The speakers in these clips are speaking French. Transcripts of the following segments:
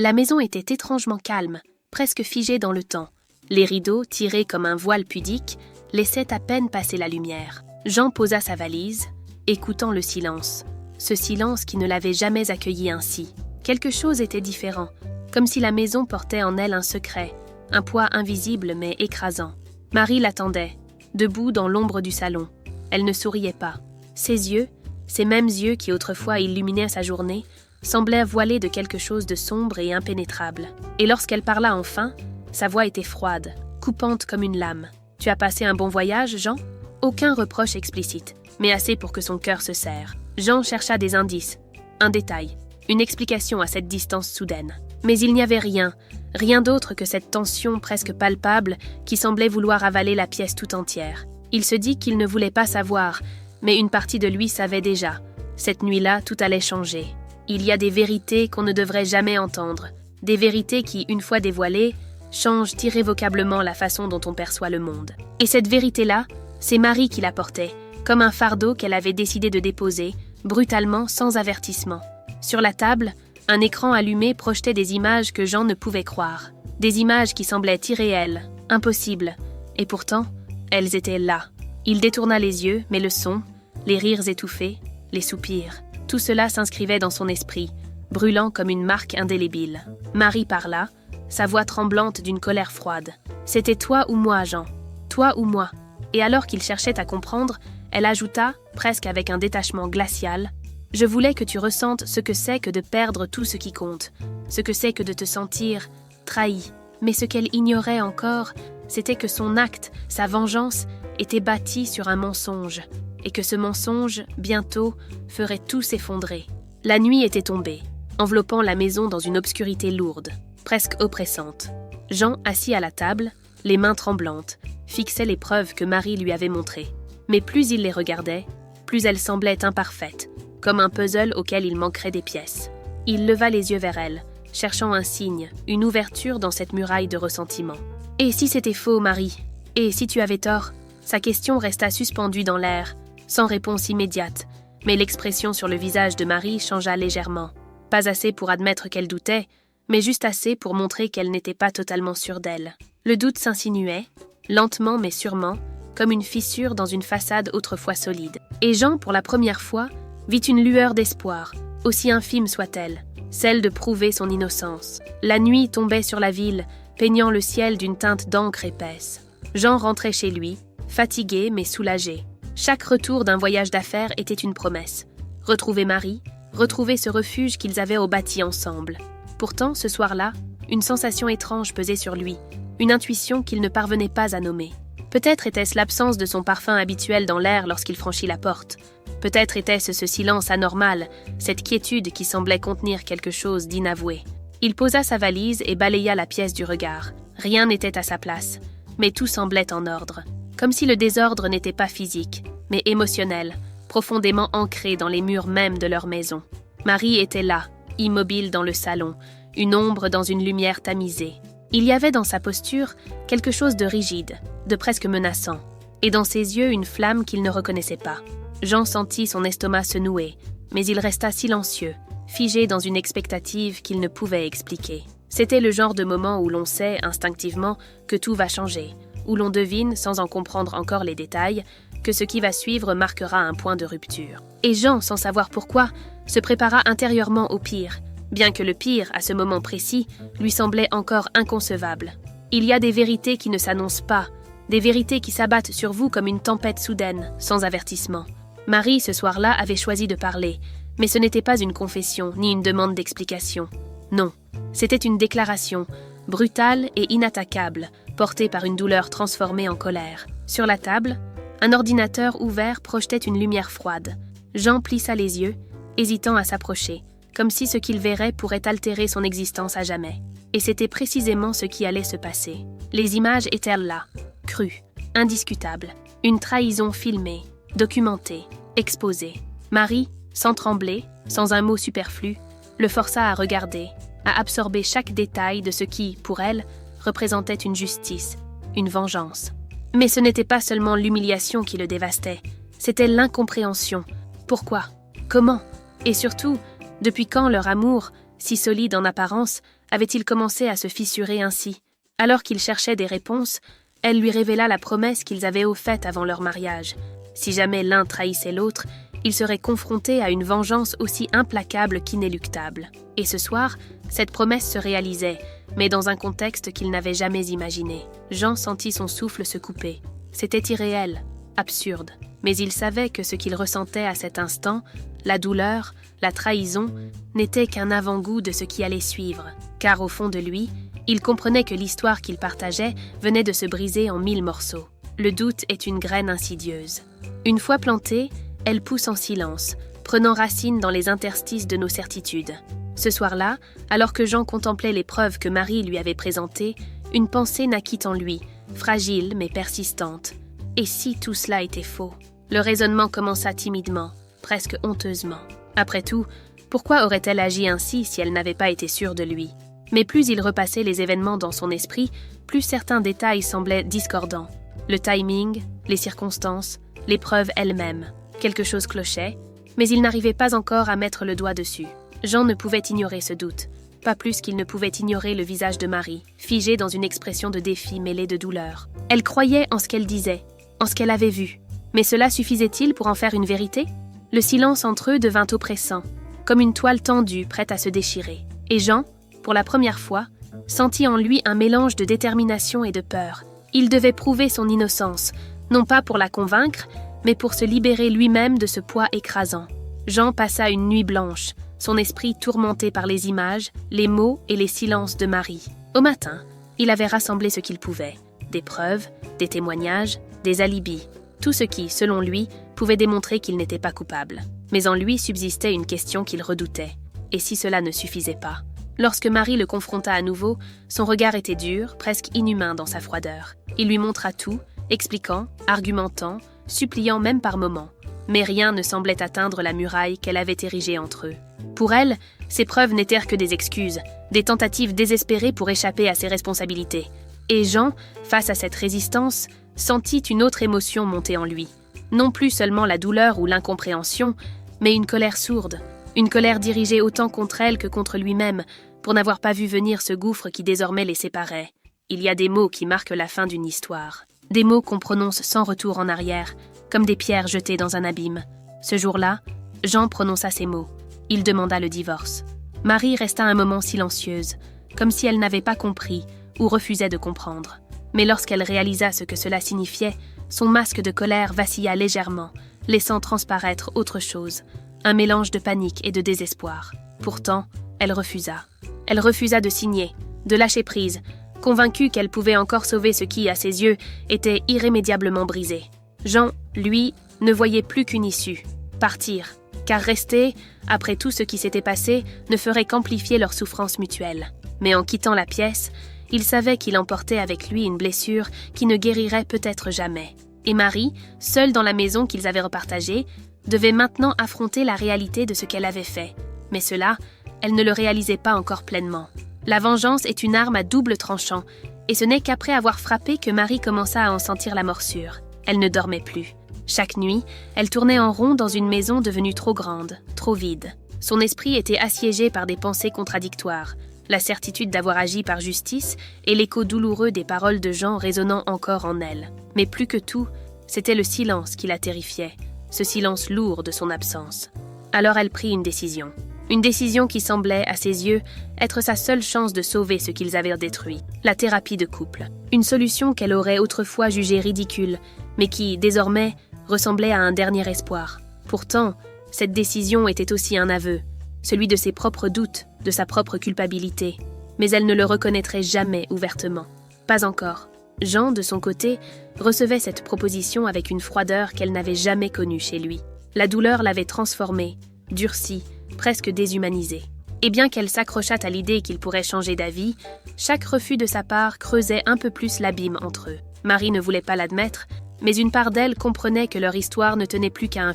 La maison était étrangement calme, presque figée dans le temps. Les rideaux, tirés comme un voile pudique, laissaient à peine passer la lumière. Jean posa sa valise, écoutant le silence. Ce silence qui ne l'avait jamais accueilli ainsi. Quelque chose était différent, comme si la maison portait en elle un secret, un poids invisible mais écrasant. Marie l'attendait, debout dans l'ombre du salon. Elle ne souriait pas. Ses yeux, ces mêmes yeux qui autrefois illuminaient sa journée, semblaient voilés de quelque chose de sombre et impénétrable. Et lorsqu'elle parla enfin, sa voix était froide, coupante comme une lame. « Tu as passé un bon voyage, Jean ?» Aucun reproche explicite, mais assez pour que son cœur se serre. Jean chercha des indices, un détail, une explication à cette distance soudaine. Mais il n'y avait rien, rien d'autre que cette tension presque palpable qui semblait vouloir avaler la pièce tout entière. Il se dit qu'il ne voulait pas savoir, mais une partie de lui savait déjà. Cette nuit-là, tout allait changer. Il y a des vérités qu'on ne devrait jamais entendre, des vérités qui, une fois dévoilées, changent irrévocablement la façon dont on perçoit le monde. Et cette vérité-là, c'est Marie qui la portait, comme un fardeau qu'elle avait décidé de déposer, brutalement, sans avertissement. Sur la table, un écran allumé projetait des images que Jean ne pouvait croire. Des images qui semblaient irréelles, impossibles. Et pourtant, elles étaient là. Il détourna les yeux, mais le son, les rires étouffés, les soupirs, tout cela s'inscrivait dans son esprit, brûlant comme une marque indélébile. Marie parla, sa voix tremblante d'une colère froide. « C'était toi ou moi, Jean. Toi ou moi. » Et alors qu'il cherchait à comprendre, elle ajouta, presque avec un détachement glacial, « Je voulais que tu ressentes ce que c'est que de perdre tout ce qui compte, ce que c'est que de te sentir trahi. » Mais ce qu'elle ignorait encore, c'était que son acte, sa vengeance, était bâti sur un mensonge, et que ce mensonge, bientôt, ferait tout s'effondrer. La nuit était tombée, enveloppant la maison dans une obscurité lourde, presque oppressante. Jean, assis à la table, les mains tremblantes, fixait les preuves que Marie lui avait montrées. Mais plus il les regardait, plus elles semblaient imparfaites, comme un puzzle auquel il manquerait des pièces. Il leva les yeux vers elle, cherchant un signe, une ouverture dans cette muraille de ressentiment. « Et si c'était faux, Marie ? Et si tu avais tort ?» Sa question resta suspendue dans l'air, sans réponse immédiate, mais l'expression sur le visage de Marie changea légèrement. Pas assez pour admettre qu'elle doutait, mais juste assez pour montrer qu'elle n'était pas totalement sûre d'elle. Le doute s'insinuait, lentement mais sûrement, comme une fissure dans une façade autrefois solide. Et Jean, pour la première fois, vit une lueur d'espoir, aussi infime soit-elle, celle de prouver son innocence. La nuit tombait sur la ville, peignant le ciel d'une teinte d'encre épaisse. Jean rentrait chez lui, fatigué mais soulagé. Chaque retour d'un voyage d'affaires était une promesse. Retrouver Marie, retrouver ce refuge qu'ils avaient bâti ensemble. Pourtant, ce soir-là, une sensation étrange pesait sur lui, une intuition qu'il ne parvenait pas à nommer. Peut-être était-ce l'absence de son parfum habituel dans l'air lorsqu'il franchit la porte. Peut-être était-ce ce silence anormal, cette quiétude qui semblait contenir quelque chose d'inavoué. Il posa sa valise et balaya la pièce du regard. Rien n'était à sa place, mais tout semblait en ordre. Comme si le désordre n'était pas physique, mais émotionnel, profondément ancré dans les murs mêmes de leur maison. Marie était là, immobile dans le salon, une ombre dans une lumière tamisée. Il y avait dans sa posture quelque chose de rigide, de presque menaçant, et dans ses yeux une flamme qu'il ne reconnaissait pas. Jean sentit son estomac se nouer, mais il resta silencieux, figé dans une expectative qu'il ne pouvait expliquer. C'était le genre de moment où l'on sait, instinctivement, que tout va changer, où l'on devine, sans en comprendre encore les détails, que ce qui va suivre marquera un point de rupture. Et Jean, sans savoir pourquoi, se prépara intérieurement au pire, bien que le pire, à ce moment précis, lui semblait encore inconcevable. Il y a des vérités qui ne s'annoncent pas, des vérités qui s'abattent sur vous comme une tempête soudaine, sans avertissement. Marie, ce soir-là, avait choisi de parler, mais ce n'était pas une confession, ni une demande d'explication. Non, c'était une déclaration, brutale et inattaquable, portée par une douleur transformée en colère. Sur la table, un ordinateur ouvert projetait une lumière froide. Jean plissa les yeux, hésitant à s'approcher, comme si ce qu'il verrait pourrait altérer son existence à jamais. Et c'était précisément ce qui allait se passer. Les images étaient là, crues, indiscutables, une trahison filmée, documentée, exposée. Marie, sans trembler, sans un mot superflu, le força à regarder, à absorber chaque détail de ce qui, pour elle, représentait une justice, une vengeance. Mais ce n'était pas seulement l'humiliation qui le dévastait, c'était l'incompréhension. Pourquoi ? Comment ? Et surtout, depuis quand leur amour, si solide en apparence, avait-il commencé à se fissurer ainsi? Alors qu'il cherchait des réponses, elle lui révéla la promesse qu'ils avaient faite avant leur mariage. Si jamais l'un trahissait l'autre, il serait confronté à une vengeance aussi implacable qu'inéluctable. Et ce soir, cette promesse se réalisait, mais dans un contexte qu'il n'avait jamais imaginé. Jean sentit son souffle se couper. C'était irréel, absurde, mais il savait que ce qu'il ressentait à cet instant, la douleur, la trahison, n'était qu'un avant-goût de ce qui allait suivre, car au fond de lui, il comprenait que l'histoire qu'il partageait venait de se briser en 1000 morceaux. Le doute est une graine insidieuse. Une fois plantée, elle pousse en silence, prenant racine dans les interstices de nos certitudes. Ce soir-là, alors que Jean contemplait les preuves que Marie lui avait présentées, une pensée naquit en lui, fragile mais persistante. Et si tout cela était faux? Le raisonnement commença timidement, presque honteusement. Après tout, pourquoi aurait-elle agi ainsi si elle n'avait pas été sûre de lui? Mais plus il repassait les événements dans son esprit, plus certains détails semblaient discordants. Le timing, les circonstances, les preuves elles-mêmes. Quelque chose clochait, mais il n'arrivait pas encore à mettre le doigt dessus. Jean ne pouvait ignorer ce doute, pas plus qu'il ne pouvait ignorer le visage de Marie, figé dans une expression de défi mêlée de douleur. Elle croyait en ce qu'elle disait, en ce qu'elle avait vu. Mais cela suffisait-il pour en faire une vérité? Le silence entre eux devint oppressant, comme une toile tendue prête à se déchirer. Et Jean, pour la première fois, sentit en lui un mélange de détermination et de peur. Il devait prouver son innocence, non pas pour la convaincre, mais pour se libérer lui-même de ce poids écrasant. Jean passa une nuit blanche, son esprit tourmenté par les images, les mots et les silences de Marie. Au matin, il avait rassemblé ce qu'il pouvait, des preuves, des témoignages, des alibis, tout ce qui, selon lui, pouvait démontrer qu'il n'était pas coupable. Mais en lui subsistait une question qu'il redoutait. Et si cela ne suffisait pas? Lorsque Marie le confronta à nouveau, son regard était dur, presque inhumain dans sa froideur. Il lui montra tout, expliquant, argumentant, suppliant même par moments. Mais rien ne semblait atteindre la muraille qu'elle avait érigée entre eux. Pour elle, ces preuves n'étaient que des excuses, des tentatives désespérées pour échapper à ses responsabilités. Et Jean, face à cette résistance, sentit une autre émotion monter en lui. Non plus seulement la douleur ou l'incompréhension, mais une colère sourde, une colère dirigée autant contre elle que contre lui-même, pour n'avoir pas vu venir ce gouffre qui désormais les séparait. Il y a des mots qui marquent la fin d'une histoire. Des mots qu'on prononce sans retour en arrière, comme des pierres jetées dans un abîme. Ce jour-là, Jean prononça ces mots. Il demanda le divorce. Marie resta un moment silencieuse, comme si elle n'avait pas compris ou refusait de comprendre. Mais lorsqu'elle réalisa ce que cela signifiait, son masque de colère vacilla légèrement, laissant transparaître autre chose, un mélange de panique et de désespoir. Pourtant, elle refusa. Elle refusa de signer, de lâcher prise, convaincue qu'elle pouvait encore sauver ce qui, à ses yeux, était irrémédiablement brisé. Jean, lui, ne voyait plus qu'une issue, partir, car rester, après tout ce qui s'était passé, ne ferait qu'amplifier leur souffrance mutuelle. Mais en quittant la pièce, il savait qu'il emportait avec lui une blessure qui ne guérirait peut-être jamais. Et Marie, seule dans la maison qu'ils avaient repartagée, devait maintenant affronter la réalité de ce qu'elle avait fait. Mais cela, elle ne le réalisait pas encore pleinement. La vengeance est une arme à double tranchant, et ce n'est qu'après avoir frappé que Marie commença à en sentir la morsure. Elle ne dormait plus. Chaque nuit, elle tournait en rond dans une maison devenue trop grande, trop vide. Son esprit était assiégé par des pensées contradictoires, la certitude d'avoir agi par justice et l'écho douloureux des paroles de Jean résonnant encore en elle. Mais plus que tout, c'était le silence qui la terrifiait, ce silence lourd de son absence. Alors elle prit une décision. Une décision qui semblait, à ses yeux, être sa seule chance de sauver ce qu'ils avaient détruit, la thérapie de couple. Une solution qu'elle aurait autrefois jugée ridicule, mais qui, désormais, ressemblait à un dernier espoir. Pourtant, cette décision était aussi un aveu, celui de ses propres doutes, de sa propre culpabilité. Mais elle ne le reconnaîtrait jamais ouvertement. Pas encore. Jean, de son côté, recevait cette proposition avec une froideur qu'elle n'avait jamais connue chez lui. La douleur l'avait transformée, durcie, presque déshumanisée. Et bien qu'elle s'accrochât à l'idée qu'il pourrait changer d'avis, chaque refus de sa part creusait un peu plus l'abîme entre eux. Marie ne voulait pas l'admettre, mais une part d'elle comprenait que leur histoire ne tenait plus qu'à un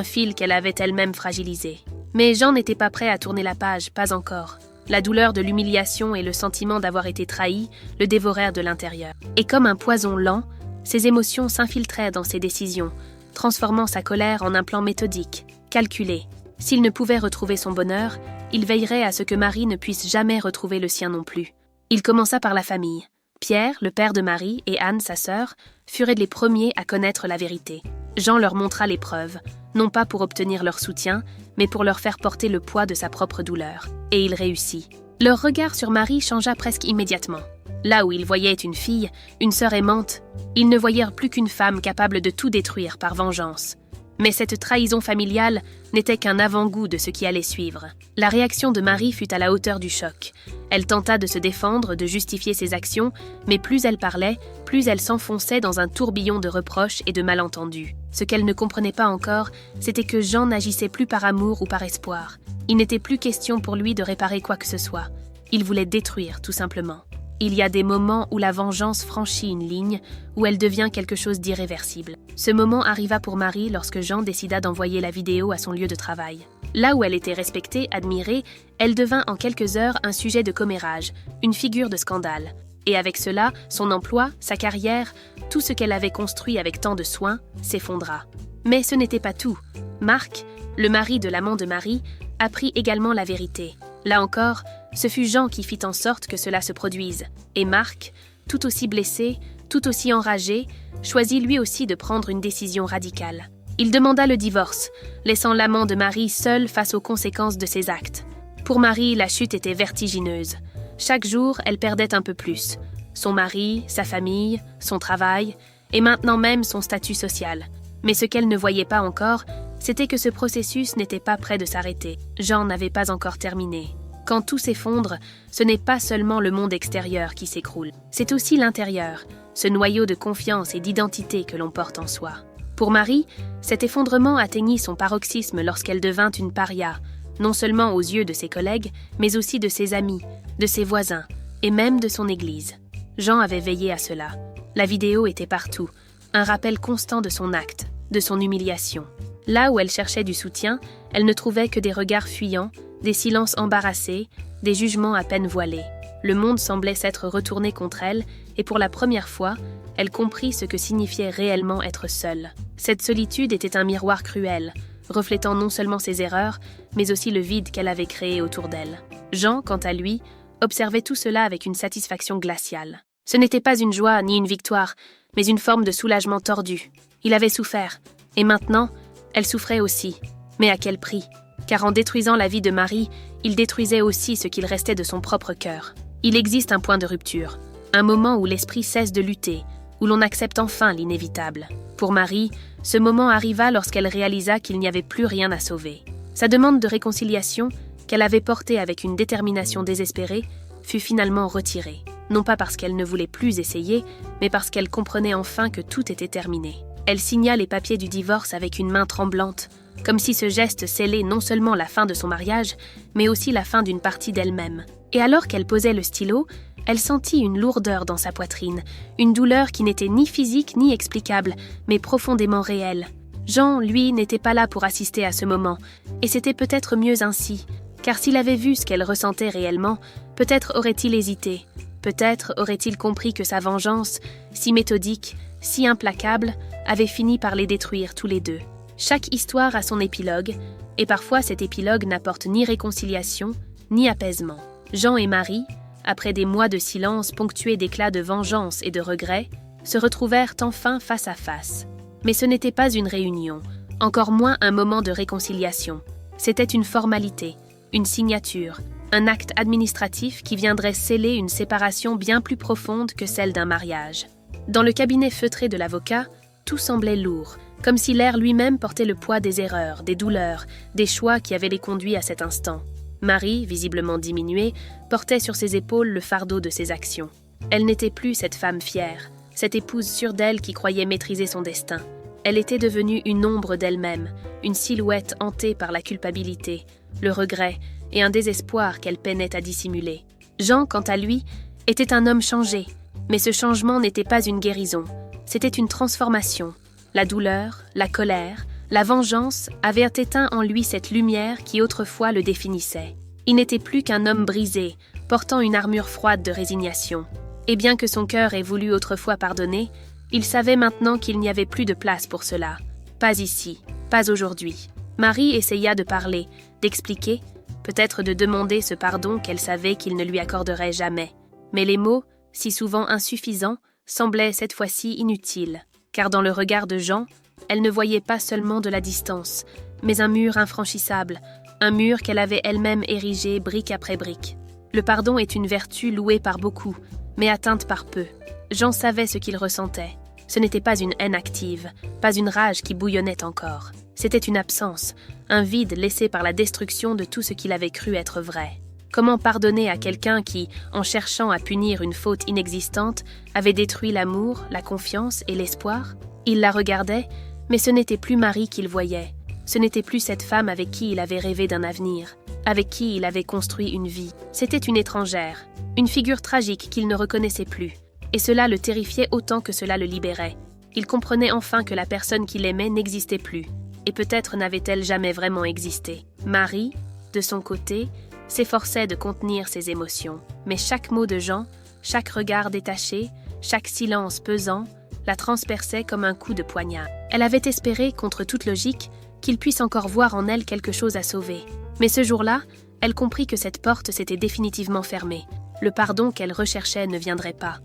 fil qu'elle avait elle-même fragilisé. Mais Jean n'était pas prêt à tourner la page, pas encore. La douleur de l'humiliation et le sentiment d'avoir été trahi le dévorèrent de l'intérieur. Et comme un poison lent, ses émotions s'infiltrèrent dans ses décisions, transformant sa colère en un plan méthodique, calculé. S'il ne pouvait retrouver son bonheur, il veillerait à ce que Marie ne puisse jamais retrouver le sien non plus. Il commença par la famille. Pierre, le père de Marie, et Anne, sa sœur, furent les premiers à connaître la vérité. Jean leur montra les preuves, non pas pour obtenir leur soutien, mais pour leur faire porter le poids de sa propre douleur. Et il réussit. Leur regard sur Marie changea presque immédiatement. Là où ils voyaient une fille, une sœur aimante, ils ne voyèrent plus qu'une femme capable de tout détruire par vengeance. Mais cette trahison familiale n'était qu'un avant-goût de ce qui allait suivre. La réaction de Marie fut à la hauteur du choc. Elle tenta de se défendre, de justifier ses actions, mais plus elle parlait, plus elle s'enfonçait dans un tourbillon de reproches et de malentendus. Ce qu'elle ne comprenait pas encore, c'était que Jean n'agissait plus par amour ou par espoir. Il n'était plus question pour lui de réparer quoi que ce soit. Il voulait détruire, tout simplement. Il y a des moments où la vengeance franchit une ligne, où elle devient quelque chose d'irréversible. Ce moment arriva pour Marie lorsque Jean décida d'envoyer la vidéo à son lieu de travail. Là où elle était respectée, admirée, elle devint en quelques heures un sujet de commérage, une figure de scandale. Et avec cela, son emploi, sa carrière, tout ce qu'elle avait construit avec tant de soin, s'effondra. Mais ce n'était pas tout. Marc, le mari de l'amant de Marie, apprit également la vérité. Là encore, ce fut Jean qui fit en sorte que cela se produise. Et Marc, tout aussi blessé, tout aussi enragé, choisit lui aussi de prendre une décision radicale. Il demanda le divorce, laissant l'amant de Marie seul face aux conséquences de ses actes. Pour Marie, la chute était vertigineuse. Chaque jour, elle perdait un peu plus. Son mari, sa famille, son travail, et maintenant même son statut social. Mais ce qu'elle ne voyait pas encore, c'était que ce processus n'était pas près de s'arrêter. Jean n'avait pas encore terminé. Quand tout s'effondre, ce n'est pas seulement le monde extérieur qui s'écroule. C'est aussi l'intérieur, ce noyau de confiance et d'identité que l'on porte en soi. Pour Marie, cet effondrement atteignit son paroxysme lorsqu'elle devint une paria, non seulement aux yeux de ses collègues, mais aussi de ses amis, de ses voisins, et même de son église. Jean avait veillé à cela. La vidéo était partout, un rappel constant de son acte, de son humiliation. Là où elle cherchait du soutien, elle ne trouvait que des regards fuyants, des silences embarrassés, des jugements à peine voilés. Le monde semblait s'être retourné contre elle, et pour la première fois, elle comprit ce que signifiait réellement être seule. Cette solitude était un miroir cruel, reflétant non seulement ses erreurs, mais aussi le vide qu'elle avait créé autour d'elle. Jean, quant à lui, observait tout cela avec une satisfaction glaciale. Ce n'était pas une joie ni une victoire, mais une forme de soulagement tordu. Il avait souffert, et maintenant, elle souffrait aussi. Mais à quel prix ? Car en détruisant la vie de Marie, il détruisait aussi ce qu'il restait de son propre cœur. Il existe un point de rupture, un moment où l'esprit cesse de lutter, où l'on accepte enfin l'inévitable. Pour Marie, ce moment arriva lorsqu'elle réalisa qu'il n'y avait plus rien à sauver. Sa demande de réconciliation, qu'elle avait portée avec une détermination désespérée, fut finalement retirée. Non pas parce qu'elle ne voulait plus essayer, mais parce qu'elle comprenait enfin que tout était terminé. Elle signa les papiers du divorce avec une main tremblante, comme si ce geste scellait non seulement la fin de son mariage, mais aussi la fin d'une partie d'elle-même. Et alors qu'elle posait le stylo, elle sentit une lourdeur dans sa poitrine, une douleur qui n'était ni physique ni explicable, mais profondément réelle. Jean, lui, n'était pas là pour assister à ce moment, et c'était peut-être mieux ainsi, car s'il avait vu ce qu'elle ressentait réellement, peut-être aurait-il hésité, peut-être aurait-il compris que sa vengeance, si méthodique, si implacable, avait fini par les détruire tous les deux. Chaque histoire a son épilogue, et parfois cet épilogue n'apporte ni réconciliation, ni apaisement. Jean et Marie, après des mois de silence ponctués d'éclats de vengeance et de regret, se retrouvèrent enfin face à face. Mais ce n'était pas une réunion, encore moins un moment de réconciliation. C'était une formalité, une signature, un acte administratif qui viendrait sceller une séparation bien plus profonde que celle d'un mariage. Dans le cabinet feutré de l'avocat, tout semblait lourd, comme si l'air lui-même portait le poids des erreurs, des douleurs, des choix qui avaient les conduits à cet instant. Marie, visiblement diminuée, portait sur ses épaules le fardeau de ses actions. Elle n'était plus cette femme fière, cette épouse sûre d'elle qui croyait maîtriser son destin. Elle était devenue une ombre d'elle-même, une silhouette hantée par la culpabilité, le regret et un désespoir qu'elle peinait à dissimuler. Jean, quant à lui, était un homme changé, mais ce changement n'était pas une guérison, c'était une transformation. La douleur, la colère, la vengeance avaient éteint en lui cette lumière qui autrefois le définissait. Il n'était plus qu'un homme brisé, portant une armure froide de résignation. Et bien que son cœur ait voulu autrefois pardonner, il savait maintenant qu'il n'y avait plus de place pour cela. Pas ici, pas aujourd'hui. Marie essaya de parler, d'expliquer, peut-être de demander ce pardon qu'elle savait qu'il ne lui accorderait jamais. Mais les mots, si souvent insuffisants, semblaient cette fois-ci inutiles, car dans le regard de Jean, elle ne voyait pas seulement de la distance, mais un mur infranchissable, un mur qu'elle avait elle-même érigé brique après brique. Le pardon est une vertu louée par beaucoup, mais atteinte par peu. Jean savait ce qu'il ressentait. Ce n'était pas une haine active, pas une rage qui bouillonnait encore. C'était une absence, un vide laissé par la destruction de tout ce qu'il avait cru être vrai. Comment pardonner à quelqu'un qui, en cherchant à punir une faute inexistante, avait détruit l'amour, la confiance et l'espoir? Il la regardait, mais ce n'était plus Marie qu'il voyait. Ce n'était plus cette femme avec qui il avait rêvé d'un avenir, avec qui il avait construit une vie. C'était une étrangère, une figure tragique qu'il ne reconnaissait plus. Et cela le terrifiait autant que cela le libérait. Il comprenait enfin que la personne qu'il aimait n'existait plus, et peut-être n'avait-elle jamais vraiment existé. Marie, de son côté, s'efforçait de contenir ses émotions. Mais chaque mot de Jean, chaque regard détaché, chaque silence pesant, la transperçait comme un coup de poignard. Elle avait espéré, contre toute logique, qu'il puisse encore voir en elle quelque chose à sauver. Mais ce jour-là, elle comprit que cette porte s'était définitivement fermée. Le pardon qu'elle recherchait ne viendrait pas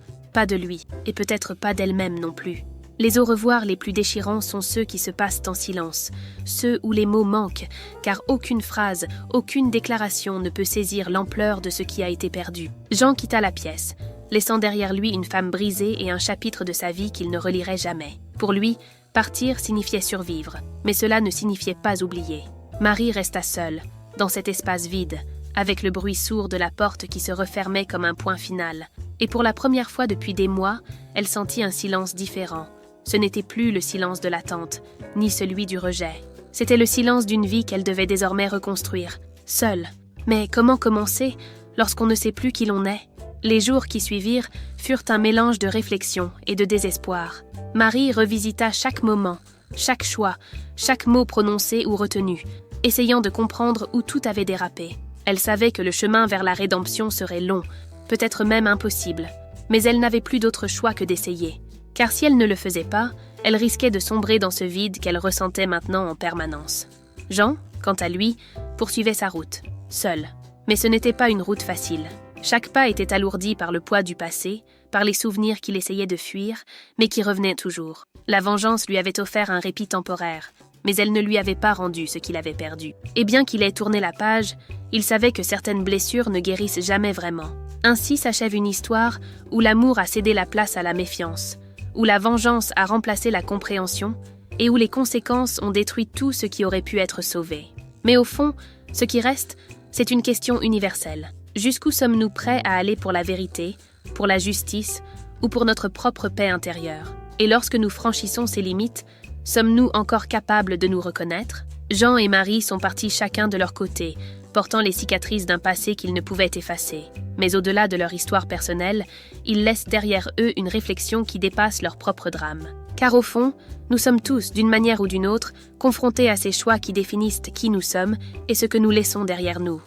de lui, et peut-être pas d'elle-même non plus. Les au revoir les plus déchirants sont ceux qui se passent en silence, ceux où les mots manquent, car aucune phrase, aucune déclaration ne peut saisir l'ampleur de ce qui a été perdu. Jean quitta la pièce, laissant derrière lui une femme brisée et un chapitre de sa vie qu'il ne relirait jamais. Pour lui, partir signifiait survivre, mais cela ne signifiait pas oublier. Marie resta seule, dans cet espace vide, avec le bruit sourd de la porte qui se refermait comme un point final. Et pour la première fois depuis des mois, elle sentit un silence différent. Ce n'était plus le silence de l'attente, ni celui du rejet. C'était le silence d'une vie qu'elle devait désormais reconstruire, seule. Mais comment commencer lorsqu'on ne sait plus qui l'on est? Les jours qui suivirent furent un mélange de réflexion et de désespoir. Marie revisita chaque moment, chaque choix, chaque mot prononcé ou retenu, essayant de comprendre où tout avait dérapé. Elle savait que le chemin vers la rédemption serait long, peut-être même impossible, mais elle n'avait plus d'autre choix que d'essayer. Car si elle ne le faisait pas, elle risquait de sombrer dans ce vide qu'elle ressentait maintenant en permanence. Jean, quant à lui, poursuivait sa route, seul. Mais ce n'était pas une route facile. Chaque pas était alourdi par le poids du passé, par les souvenirs qu'il essayait de fuir, mais qui revenaient toujours. La vengeance lui avait offert un répit temporaire, mais elle ne lui avait pas rendu ce qu'il avait perdu. Et bien qu'il ait tourné la page, il savait que certaines blessures ne guérissent jamais vraiment. Ainsi s'achève une histoire où l'amour a cédé la place à la méfiance, où la vengeance a remplacé la compréhension et où les conséquences ont détruit tout ce qui aurait pu être sauvé. Mais au fond, ce qui reste, c'est une question universelle. Jusqu'où sommes-nous prêts à aller pour la vérité, pour la justice ou pour notre propre paix intérieure? Et lorsque nous franchissons ces limites, sommes-nous encore capables de nous reconnaître? Jean et Marie sont partis chacun de leur côté, portant les cicatrices d'un passé qu'ils ne pouvaient effacer. Mais au-delà de leur histoire personnelle, ils laissent derrière eux une réflexion qui dépasse leur propre drame. Car au fond, nous sommes tous, d'une manière ou d'une autre, confrontés à ces choix qui définissent qui nous sommes et ce que nous laissons derrière nous.